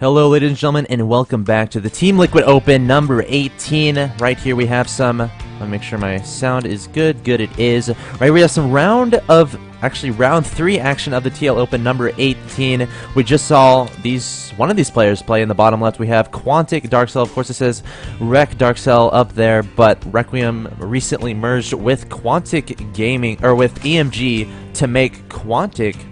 Hello ladies and gentlemen, and welcome back to the Team Liquid Open number 18. Right here we have some, let me make sure my sound is good. Good, it is. Right, we have some round 3 action of the TL Open number 18. We just saw one of these players play in the bottom left. We have QxGDarkCell. Of course it says QxDarkCell up there, but Requiem recently merged with Quantic Gaming, or with EMG to make Quantic.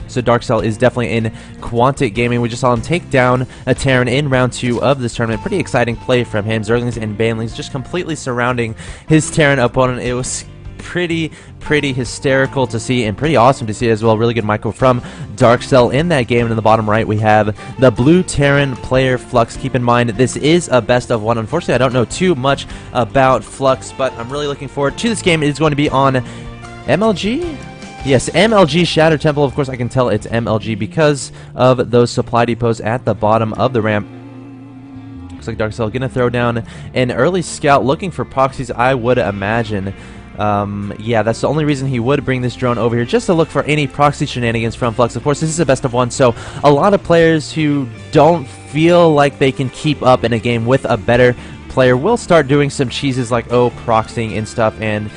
So Darkcell is definitely in Quantic Gaming. We just saw him take down a Terran in round 2 of this tournament. Pretty exciting play from him. Zerglings and Banelings just completely surrounding his Terran opponent. It was pretty hysterical to see and pretty awesome to see as well. Really good micro from Darkcell in that game. And in the bottom right we have the blue Terran player Flux. Keep in mind this is a best of 1. Unfortunately I don't know too much about Flux, but I'm really looking forward to this game. It is going to be on MLG? Yes, MLG Shatter Temple. Of course, I can tell it's MLG because of those supply depots at the bottom of the ramp. Looks like Darkcell going to throw down an early scout looking for proxies, I would imagine. Yeah, that's the only reason he would bring this drone over here, just to look for any proxy shenanigans from Flux. Of course, this is a best of 1, so a lot of players who don't feel like they can keep up in a game with a better player will start doing some cheeses like, proxying and stuff, and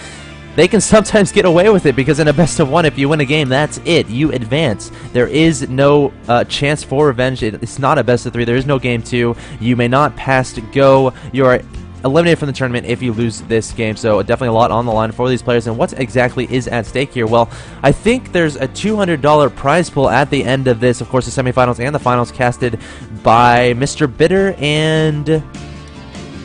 they can sometimes get away with it because in a best of 1, if you win a game, that's it. You advance. There is no chance for revenge. It's not a best of 3. There is no game 2. You may not pass to go. You are eliminated from the tournament if you lose this game. So definitely a lot on the line for these players. And what exactly is at stake here? Well, I think there's a $200 prize pool at the end of this. Of course, the semifinals and the finals casted by Mr. Bitter and...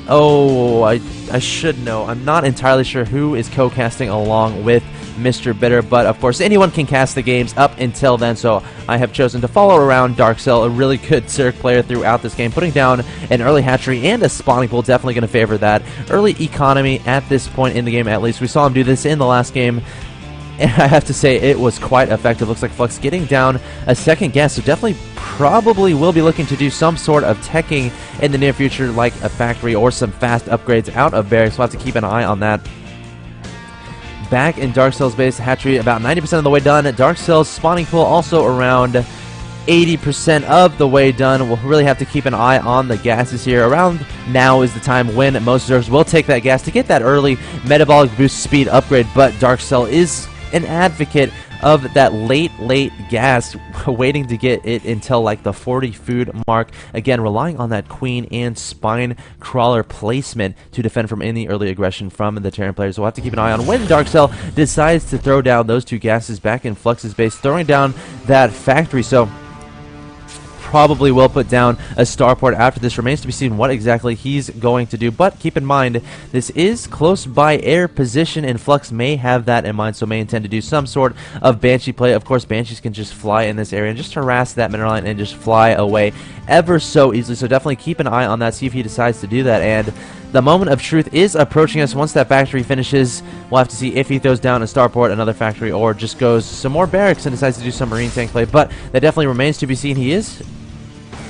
I should know. I'm not entirely sure who is co-casting along with Mr. Bitter, but of course anyone can cast the games up until then, so I have chosen to follow around Darkcell, a really good Zerg player throughout this game, putting down an early hatchery and a spawning pool. Definitely going to favor that. Early economy at this point in the game, at least. We saw him do this in the last game, and I have to say it was quite effective. Looks like Flux getting down a second gas, so definitely probably will be looking to do some sort of teching in the near future, like a factory or some fast upgrades out of barracks. We'll have to keep an eye on that. Back in Darkcell's base, hatchery about 90% of the way done. Darkcell's spawning pool also around 80% of the way done. We'll really have to keep an eye on the gases here. Around now is the time when most Zergs will take that gas to get that early metabolic boost speed upgrade, but Darkcell is an advocate of that late gas, waiting to get it until like the 40 food mark. Again, relying on that queen and spine crawler placement to defend from any early aggression from the Terran players. We'll have to keep an eye on when Darkcell decides to throw down those 2 gases back in Flux's base, throwing down that factory. So probably will put down a starport after this. Remains to be seen what exactly he's going to do, but keep in mind this is close by air position and Flux may have that in mind, so may intend to do some sort of Banshee play. Of course, Banshees can just fly in this area and just harass that mineral line and just fly away ever so easily, so definitely keep an eye on that, see if he decides to do that. And the moment of truth is approaching us. Once that factory finishes, we'll have to see if he throws down a starport, another factory, or just goes some more barracks and decides to do some marine tank play, but that definitely remains to be seen. He is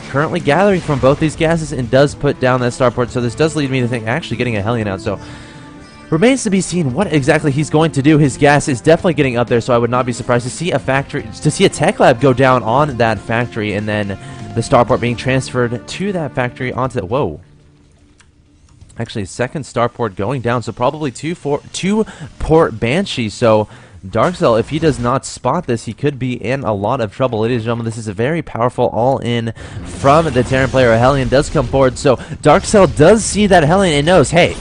currently gathering from both these gases and does put down that starport, so this does lead me to think actually getting a Hellion out, so remains to be seen what exactly he's going to do. His gas is definitely getting up there, so I would not be surprised to see a factory, to see a tech lab go down on that factory, and then the starport being transferred to that factory onto the, whoa, actually second starport going down, so probably two port Banshee. So Darkcell, if he does not spot this, he could be in a lot of trouble. Ladies and gentlemen, this is a very powerful all-in from the Terran player. A Hellion does come forward, so Darkcell does see that Hellion and knows, hey,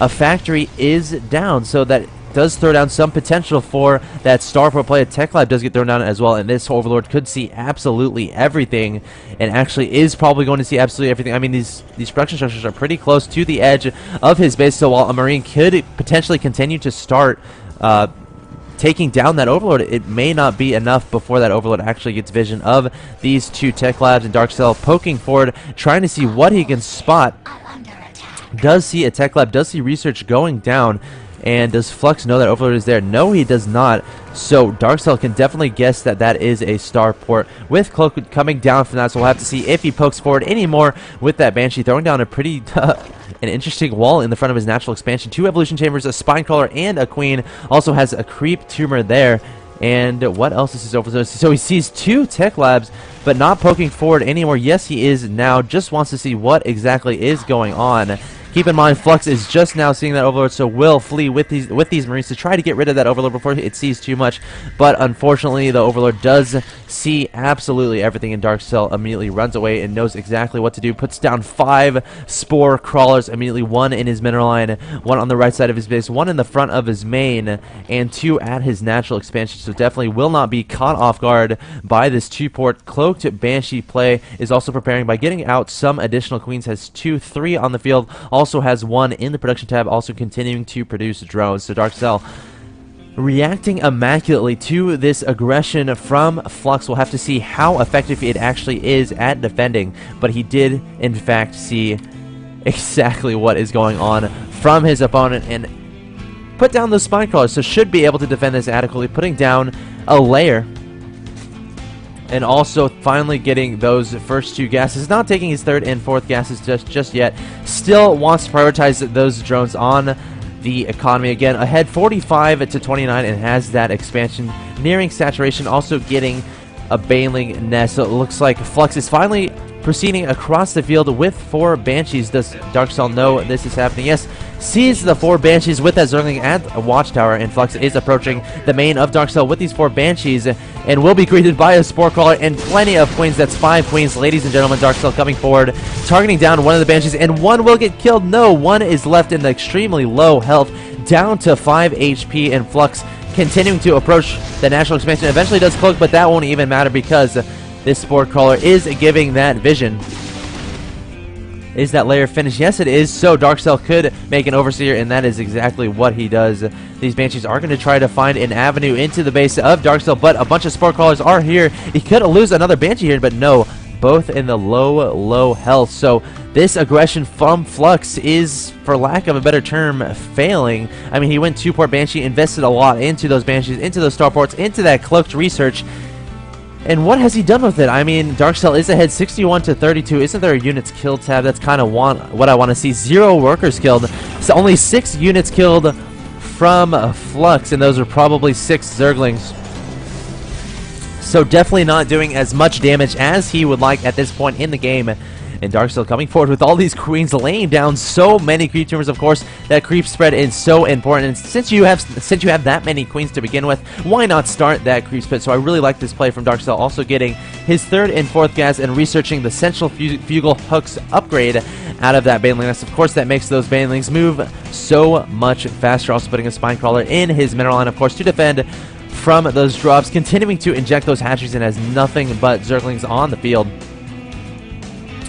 a factory is down, so that does throw down some potential for that starport play. A tech lab does get thrown down as well, and this Overlord could see absolutely everything, and actually is probably going to see absolutely everything. I mean, these production structures are pretty close to the edge of his base, so while a Marine could potentially continue to start taking down that Overlord, it may not be enough before that Overlord actually gets vision of these 2 tech labs, and Darkcell poking forward, trying to see what he can spot. Does see a tech lab, does see research going down, and does Flux know that Overlord is there? No, he does not. So Darkcell can definitely guess that that is a starport, with Cloak coming down from that, so we'll have to see if he pokes forward anymore with that Banshee, throwing down a pretty an interesting wall in the front of his natural expansion. 2 evolution chambers, a spine crawler, and a queen. Also has a creep tumor there. And what else is his overzone? So he sees 2 tech labs, but not poking forward anymore. Yes, he is now. Just wants to see what exactly is going on. Keep in mind, Flux is just now seeing that Overlord, so will flee with these Marines to try to get rid of that Overlord before it sees too much. But unfortunately, the Overlord does see absolutely everything, and DarkCell immediately runs away and knows exactly what to do. Puts down 5 Spore Crawlers immediately, 1 in his mineral line, 1 on the right side of his base, 1 in the front of his main, and 2 at his natural expansion. So definitely will not be caught off guard by this 2-port. Cloaked Banshee play is also preparing by getting out some additional queens. Has 2, 3 on the field. Also has 1 in the production tab, also continuing to produce drones. So DarkCell reacting immaculately to this aggression from Flux. We'll have to see how effective it actually is at defending, but he did in fact see exactly what is going on from his opponent and put down those spine crawlers, so should be able to defend this adequately, putting down a layer. And also finally getting those first 2 gases, not taking his 3rd and 4th gases just yet. Still wants to prioritize those drones on the economy. Again, ahead 45 to 29 and has that expansion nearing saturation. Also getting a Baneling nest. So it looks like Flux is finally proceeding across the field with 4 Banshees. Does DarkCell know this is happening? Yes. Sees the 4 Banshees with that Zergling at a Watchtower, and Flux is approaching the main of DarkCell with these 4 Banshees, and will be greeted by a Spore Crawler and plenty of Queens. That's 5 Queens, ladies and gentlemen. DarkCell coming forward, targeting down one of the Banshees, and 1 will get killed. No, 1 is left in the extremely low health, down to 5 HP, and Flux continuing to approach the natural expansion. Eventually does cloak, but that won't even matter because this Spore Crawler is giving that vision. Is that layer finished? Yes, it is. So DarkCell could make an Overseer, and that is exactly what he does. These Banshees are going to try to find an avenue into the base of DarkCell, but a bunch of Spore Crawlers are here. He could lose another Banshee here, but no. Both in the low health. So this aggression from Flux is, for lack of a better term, failing. I mean, he went 2-port Banshee, invested a lot into those Banshees, into those Starports, into that cloaked research. And what has he done with it? I mean, DarkCell is ahead 61 to 32. Isn't there a units killed tab? That's kind of what I want to see. 0 workers killed. So only 6 units killed from Flux, and those are probably 6 Zerglings. So definitely not doing as much damage as he would like at this point in the game. And DarkCell coming forward with all these Queens, laying down so many creep tumors. Of course, that creep spread is so important. And since you have that many Queens to begin with, why not start that creep spread? So I really like this play from DarkCell. Also getting his 3rd and 4th gas and researching the Central Fugal Hooks upgrade out of that Baneling nest. Of course, that makes those Banelings move so much faster. Also putting a Spine Crawler in his mineral line, of course, to defend from those drops. Continuing to inject those hatcheries and has nothing but Zerglings on the field.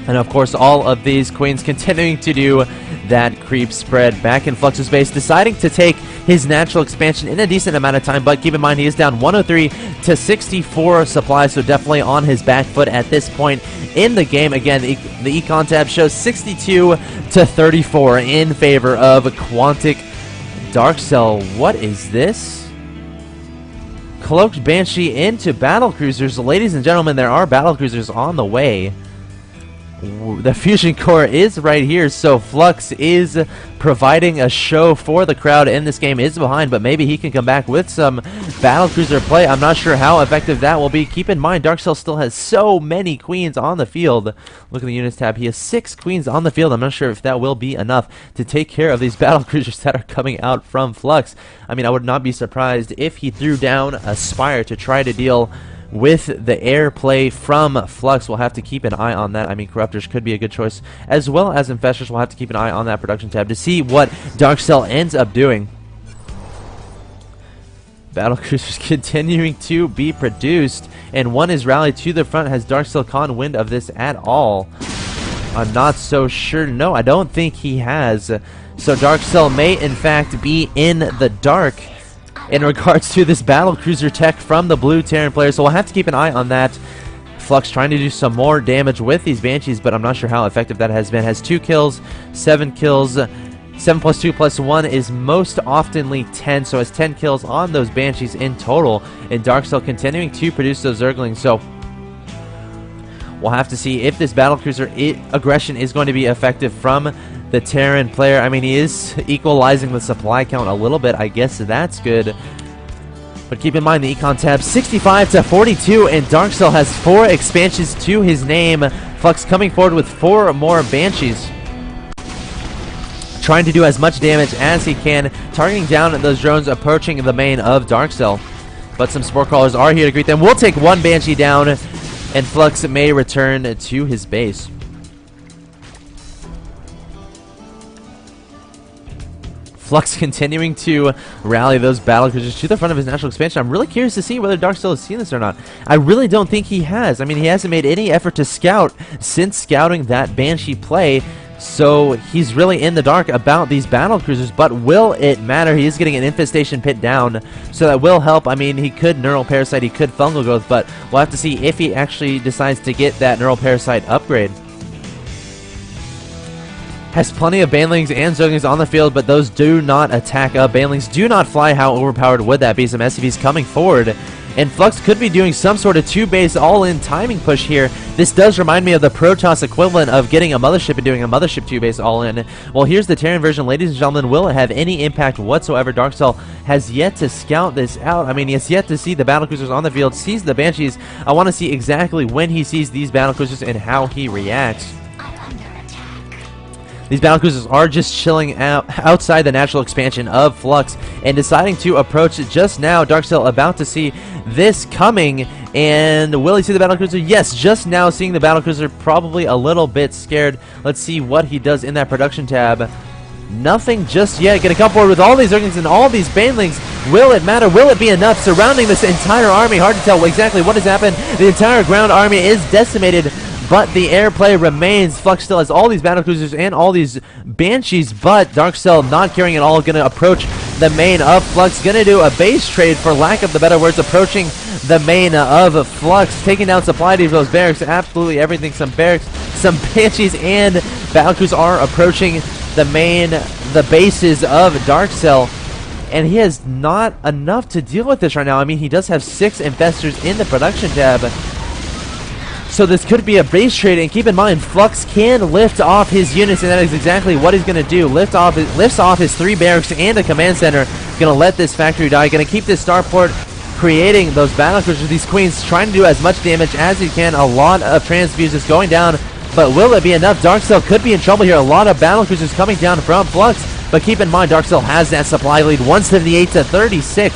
And of course, all of these Queens continuing to do that creep spread. Back in Flux's base, deciding to take his natural expansion in a decent amount of time, but keep in mind he is down 103 to 64 supplies, so definitely on his back foot at this point in the game. Again, the Econ tab shows 62 to 34 in favor of Quantic DarkCell. What is this? Cloaked Banshee into Battlecruisers. Ladies and gentlemen, there are Battlecruisers on the way. The Fusion Core is right here, so Flux is providing a show for the crowd in this game. Is behind, but maybe he can come back with some Battlecruiser play. I'm not sure how effective that will be. Keep in mind, DarkCell still has so many Queens on the field. Look at the units tab. He has 6 Queens on the field. I'm not sure if that will be enough to take care of these Battlecruisers that are coming out from Flux. I mean, I would not be surprised if he threw down a Spire to try to deal with the air play from Flux. We'll have to keep an eye on that. I mean, Corruptors could be a good choice, as well as Infestors. We'll have to keep an eye on that production tab to see what DarkCell ends up doing. Battlecruisers continuing to be produced, and 1 is rallied to the front. Has DarkCell caught wind of this at all? I'm not so sure. No, I don't think he has. So DarkCell may in fact be in the dark in regards to this Battlecruiser tech from the blue Terran player, so we'll have to keep an eye on that. Flux trying to do some more damage with these Banshees, but I'm not sure how effective that has been. Has 2 kills, 7 kills. 7 plus 2 plus 1 is most oftenly 10, so has 10 kills on those Banshees in total. And DarkCell continuing to produce those Zerglings, so we'll have to see if this Battlecruiser aggression is going to be effective from the Terran player. I mean, he is equalizing the supply count a little bit. I guess that's good. But keep in mind the econ tab 65 to 42, and DarkCell has 4 expansions to his name. Flux coming forward with 4 more Banshees, trying to do as much damage as he can, targeting down those drones approaching the main of DarkCell. But some Spore Crawlers are here to greet them. We'll take 1 Banshee down, and Flux may return to his base. Flux continuing to rally those battlecruisers to the front of his natural expansion. I'm really curious to see whether DarkCell has seen this or not. I really don't think he has. I mean, he hasn't made any effort to scout since scouting that Banshee play, so he's really in the dark about these battlecruisers. But will it matter? He is getting an infestation pit down, so that will help. I mean, he could neural parasite, he could fungal growth, but we'll have to see if he actually decides to get that neural parasite upgrade. Has plenty of Banelings and Zerglings on the field, but those do not attack up. Banelings do not fly. How overpowered would that be? Some SCVs coming forward, and Flux could be doing some sort of 2-base all-in timing push here. This does remind me of the Protoss equivalent of getting a Mothership and doing a Mothership 2-base all-in. Well, here's the Terran version. Ladies and gentlemen, will it have any impact whatsoever? DarkCell has yet to scout this out. I mean, he has yet to see the battlecruisers on the field, sees the Banshees. I want to see exactly when he sees these battlecruisers and how he reacts. These battlecruisers are just chilling out outside the natural expansion of Flux and deciding to approach it just now. DarkCell about to see this coming, and will he see the battlecruiser? Yes, just now seeing the battlecruiser, probably a little bit scared. Let's see what he does in that production tab. Nothing just yet. Gonna come forward with all these Zerglings and all these Banelings. Will it matter? Will it be enough? Surrounding this entire army. Hard to tell exactly what has happened. The entire ground army is decimated, but the air play remains. Flux still has all these battlecruisers and all these Banshees, but DarkCell not caring at all. Gonna approach the main of Flux. Gonna do a base trade, for lack of the better words, approaching the main of Flux, taking down supply depots, barracks, absolutely everything. Some barracks, some Banshees, and battlecruisers are approaching the main, the bases of DarkCell. And he has not enough to deal with this right now. I mean, he does have 6 Infestors in the production tab, so this could be a base trade. And keep in mind, Flux can lift off his units, and that is exactly what he's going to do. Lifts off his 3 barracks and a command center. Going to let this factory die. Going to keep this starport, creating those battlecruisers. These queens trying to do as much damage as he can. A lot of transfuses going down, but will it be enough? DarkCell could be in trouble here. A lot of battlecruisers coming down from Flux, but keep in mind, DarkCell has that supply lead, 178 to 36.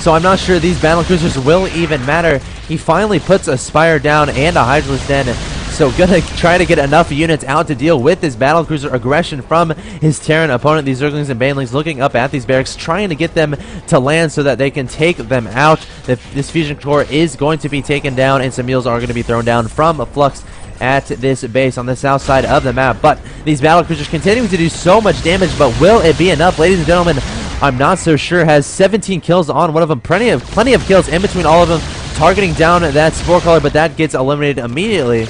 So I'm not sure these battlecruisers will even matter. He finally puts a Spire down and a Hydralisk Den, so gonna try to get enough units out to deal with this battlecruiser aggression from his Terran opponent. These Zerglings and Banelings looking up at these barracks, trying to get them to land so that they can take them out. This fusion core is going to be taken down, and some mules are going to be thrown down from Flux at this base on the south side of the map. But these battlecruisers continuing to do so much damage, but will it be enough? Ladies and gentlemen, I'm not so sure. Has 17 kills on one of them, plenty of kills in between all of them, targeting down that Spore Crawler, but that gets eliminated immediately.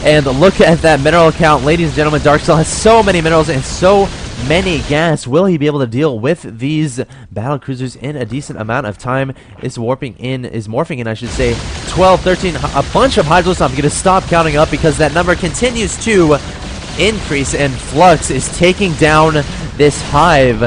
And look at that mineral count, ladies and gentlemen. DarkCell has so many minerals and so many gas. Will he be able to deal with these battlecruisers in a decent amount of time? Is morphing in, I should say. 12, 13, a bunch of Hydralisks. I'm going to stop counting up because that number continues to increase, and Flux is taking down this hive.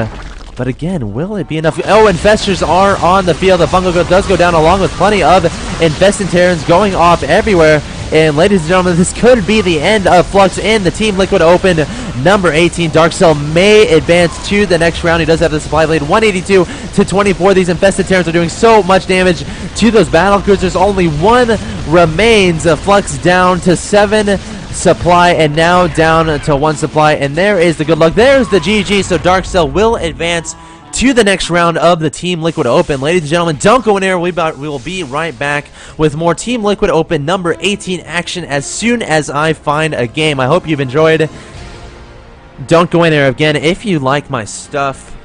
But again, will it be enough? Oh, Infestors are on the field. The fungal growth does go down, along with plenty of Infested Terrans going off everywhere. And ladies and gentlemen, this could be the end of Flux in the Team Liquid Open number 18. DarkCell may advance to the next round. He does have the supply lead, 182 to 24. These Infested Terrans are doing so much damage to those battlecruisers. Only 1 remains. Flux down to 7 supply, and now down to 1 supply. And there is the good luck. There's the GG. So DarkCell will advance to the next round of the Team Liquid Open. Ladies and gentlemen, don't go anywhere. We will be right back with more Team Liquid Open number 18 action as soon as I find a game. I hope you've enjoyed. Don't go anywhere. Again, if you like my stuff,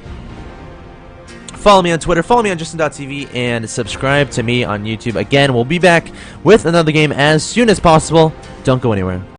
follow me on Twitter, follow me on Justin.tv, and subscribe to me on YouTube. Again, we'll be back with another game as soon as possible. Don't go anywhere.